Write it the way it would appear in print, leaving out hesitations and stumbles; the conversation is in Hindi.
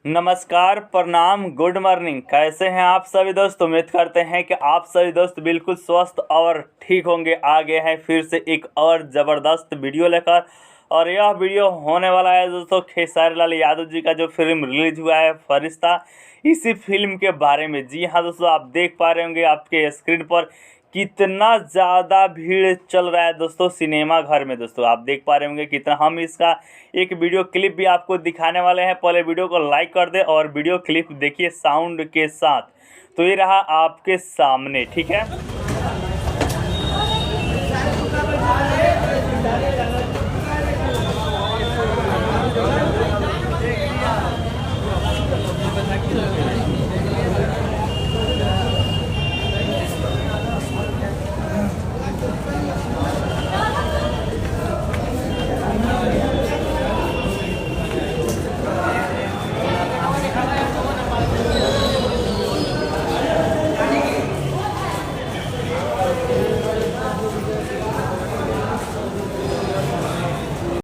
नमस्कार, प्रणाम, गुड मॉर्निंग। कैसे हैं आप सभी दोस्त। उम्मीद करते हैं कि आप सभी दोस्त बिल्कुल स्वस्थ और ठीक होंगे। आ गए हैं फिर से एक और ज़बरदस्त वीडियो लेकर। और यह वीडियो होने वाला है दोस्तों खेसारी लाल यादव जी का जो फिल्म रिलीज हुआ है फरिश्ता, इसी फिल्म के बारे में। जी हाँ दोस्तों, आप देख पा रहे होंगे आपके स्क्रीन पर कितना ज़्यादा भीड़ चल रहा है दोस्तों सिनेमा घर में। दोस्तों आप देख पा रहे होंगे कितना। हम इसका एक वीडियो क्लिप भी आपको दिखाने वाले हैं। पहले वीडियो को लाइक कर दे और वीडियो क्लिप देखिए साउंड के साथ। तो ये रहा आपके सामने, ठीक है।